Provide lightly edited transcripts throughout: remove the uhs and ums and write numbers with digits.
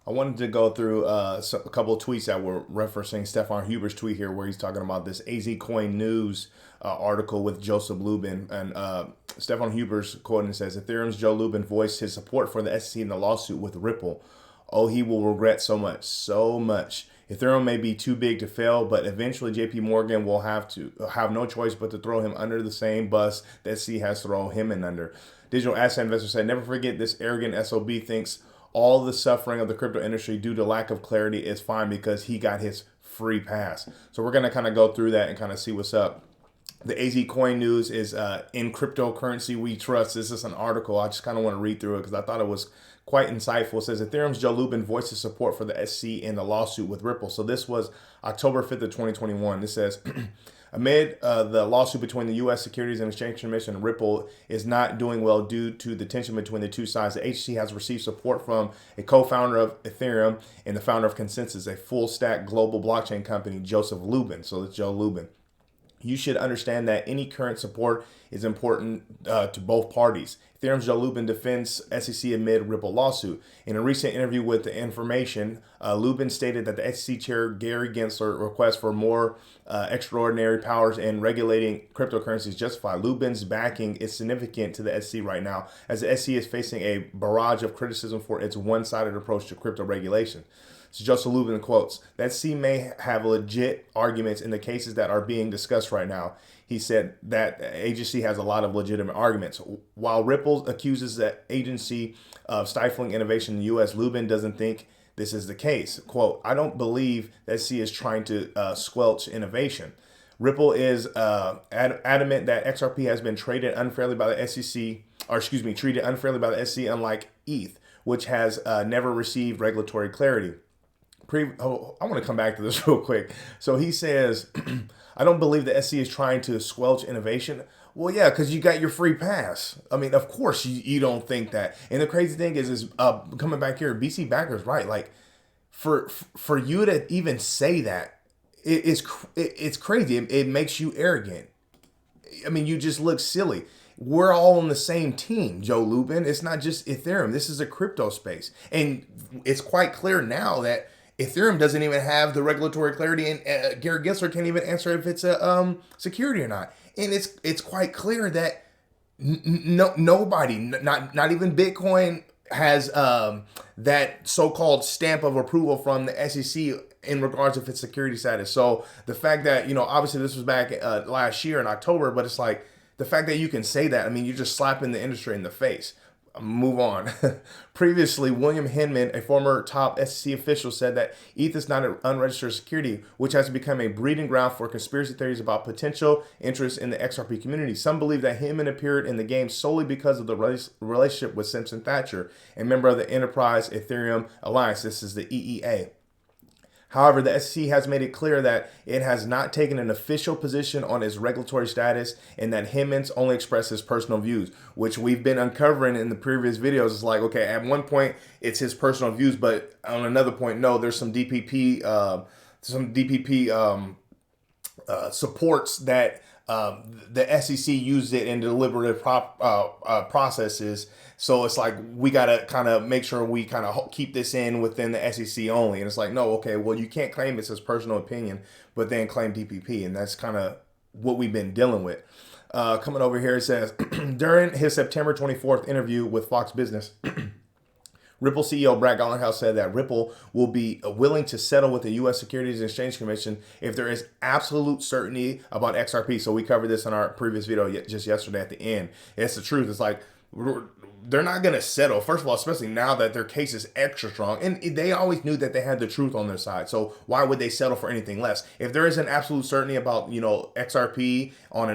I wanted to go through a couple of tweets that were referencing Stefan Huber's tweet here, where he's talking about this AZ Coin News article with Joseph Lubin. And Stefan Huber's quote and says, Ethereum's Joe Lubin voiced his support for the SEC in the lawsuit with Ripple. Oh, he will regret so much, so much. Ethereum may be too big to fail, but eventually JP Morgan will have no choice but to throw him under the same bus that SEC has thrown him in under. Digital asset investor said, never forget this arrogant SOB thinks all the suffering of the crypto industry due to lack of clarity is fine because he got his free pass. So we're going to kind of go through that and kind of see what's up. The AZ Coin News is in cryptocurrency we trust. This is an article. I just kind of want to read through it because I thought it was quite insightful. It says Ethereum's Joe Lubin voices support for the SEC in the lawsuit with Ripple. So this was October 5th of 2021. This says, amid the lawsuit between the U.S. Securities and Exchange Commission and Ripple is not doing well due to the tension between the two sides. The HC has received support from a co-founder of Ethereum and the founder of Consensus, a full-stack global blockchain company, Joseph Lubin. So it's Joe Lubin. You should understand that any current support is important to both parties. Ethereum's Joe Lubin defends SEC amid Ripple lawsuit. In a recent interview with The Information, Lubin stated that the SEC chair Gary Gensler request for more extraordinary powers in regulating cryptocurrencies is justified. Lubin's backing is significant to the SEC right now, as the SEC is facing a barrage of criticism for its one-sided approach to crypto regulation. So Joseph Lubin quotes, that C may have legit arguments in the cases that are being discussed right now. He said that agency has a lot of legitimate arguments. While Ripple accuses the agency of stifling innovation in the U.S., Lubin doesn't think this is the case. Quote, I don't believe that C is trying to squelch innovation. Ripple is adamant that XRP has been traded unfairly by the SEC, or excuse me, treated unfairly by the SEC, unlike ETH, which has never received regulatory clarity. I want to come back to this real quick. So he says, I don't believe the SEC is trying to squelch innovation. Well, yeah, because you got your free pass. I mean, of course you don't think that. And the crazy thing is coming back here, BC Backer's right. Like, for you to even say that, it's crazy. It makes you arrogant. I mean, you just look silly. We're all on the same team, Joe Lubin. It's not just Ethereum. This is a crypto space. And it's quite clear now that Ethereum doesn't even have the regulatory clarity, and Gary Gensler can't even answer if it's a security or not. And it's quite clear that nobody, not even Bitcoin, has that so-called stamp of approval from the SEC in regards to its security status. So the fact that, obviously this was back last year in October, but it's like the fact that you can say that, I mean, you're just slapping the industry in the face. Move on. Previously, William Hinman, a former top SEC official, said that ETH is not an unregistered security, which has become a breeding ground for conspiracy theories about potential interest in the XRP community. Some believe that Hinman appeared in the game solely because of the relationship with Simpson Thacher, a member of the Enterprise Ethereum Alliance. This is the EEA. However, the SEC has made it clear that it has not taken an official position on its regulatory status and that Hinman's only expressed his personal views, which we've been uncovering in the previous videos. It's like, okay, at one point it's his personal views, but on another point, no, there's some DPP, supports that the SEC used it in deliberative processes. So it's like we got to kind of make sure we kind of keep this in within the SEC only. And it's like, no, okay, well, you can't claim it's his personal opinion, but then claim DPP. And that's kind of what we've been dealing with. Coming over here, it says, during his September 24th interview with Fox Business, Ripple CEO Brad Garlinghouse said that Ripple will be willing to settle with the U.S. Securities and Exchange Commission if there is absolute certainty about XRP. So we covered this in our previous video just yesterday at the end. It's the truth. It's like they're not going to settle. First of all, especially now that their case is extra strong. And they always knew that they had the truth on their side. So why would they settle for anything less? If there is an absolute certainty about, XRP on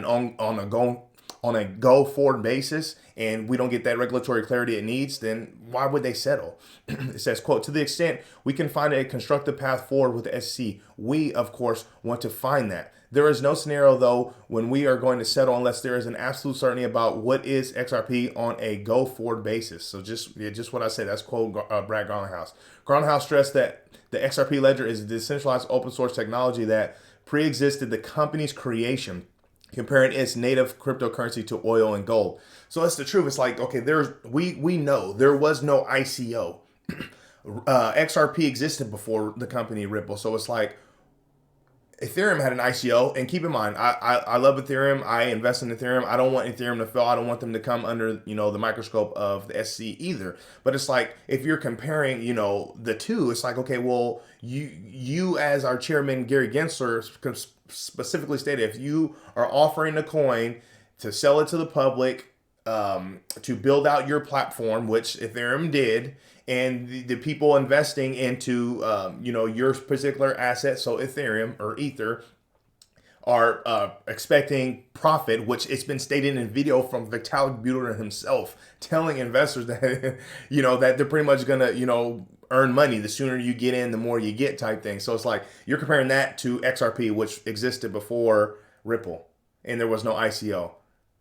a go forward basis, and we don't get that regulatory clarity it needs, then why would they settle? It says, quote, to the extent we can find a constructive path forward with the SEC, we, of course, want to find that. There is no scenario, though, when we are going to settle unless there is an absolute certainty about what is XRP on a go forward basis. So just what I said, that's quote Brad Garlinghouse. Garlinghouse stressed that the XRP ledger is a decentralized open source technology that pre-existed the company's creation, comparing its native cryptocurrency to oil and gold. So that's the truth. It's like, okay, we know there was no ICO. XRP existed before the company Ripple. So it's like Ethereum had an ICO, and keep in mind, I love Ethereum. I invest in Ethereum. I don't want Ethereum to fail. I don't want them to come under the microscope of the SEC either. But it's like if you're comparing the two, it's like, okay, well, you as our chairman Gary Gensler specifically stated, if you are offering a coin to sell it to the public, to build out your platform, which Ethereum did, and the people investing into your particular asset, so Ethereum or Ether, are expecting profit, which it's been stated in video from Vitalik Buterin himself, telling investors that that they're pretty much gonna earn money. The sooner you get in, the more you get, type thing. So it's like you're comparing that to XRP, which existed before Ripple, and there was no ICO.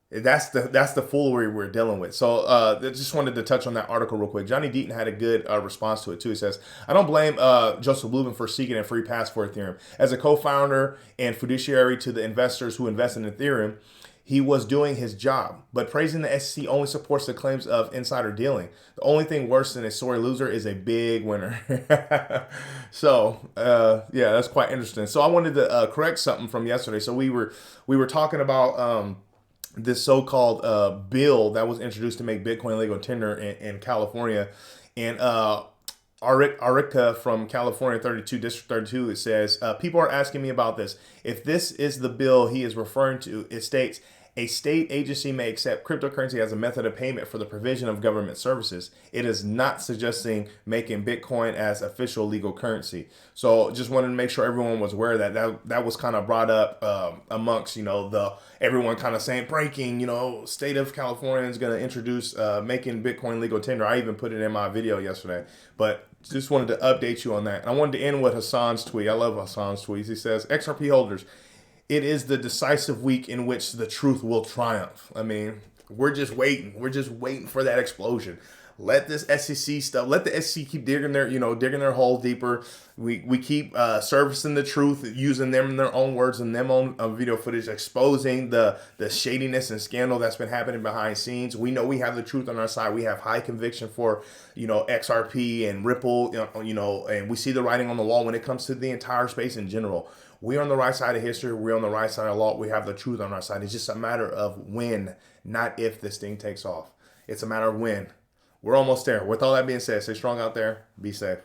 That's the foolery we're dealing with. So I just wanted to touch on that article real quick. Johnny Deaton had a good response to it too. He says, I don't blame Joseph Lubin for seeking a free pass for Ethereum. As a co-founder and fiduciary to the investors who invest in Ethereum, he was doing his job. But praising the SEC only supports the claims of insider dealing. The only thing worse than a sore loser is a big winner. So yeah, that's quite interesting. So I wanted to correct something from yesterday. So we were talking about this so-called bill that was introduced to make Bitcoin legal tender in California. And Arica from California 32, District 32, it says, people are asking me about this. If this is the bill he is referring to, it states, a state agency may accept cryptocurrency as a method of payment for the provision of government services. It is not suggesting making Bitcoin as official legal currency. So just wanted to make sure everyone was aware that was kind of brought up amongst, everyone kind of saying breaking, state of California is going to introduce making Bitcoin legal tender. I even put it in my video yesterday, but just wanted to update you on that. And I wanted to end with Hassan's tweet. I love Hassan's tweets. He says, XRP holders, it is the decisive week in which the truth will triumph. I mean, we're just waiting. We're just waiting for that explosion. Let this SEC stuff, let the SEC keep digging their hole deeper. We keep surfacing the truth, using them in their own words and them own video footage, exposing the shadiness and scandal that's been happening behind scenes. We know we have the truth on our side. We have high conviction for, XRP and Ripple, and we see the writing on the wall when it comes to the entire space in general. We're on the right side of history. We're on the right side of law. We have the truth on our side. It's just a matter of when, not if this thing takes off. It's a matter of when. We're almost there. With all that being said, stay strong out there. Be safe.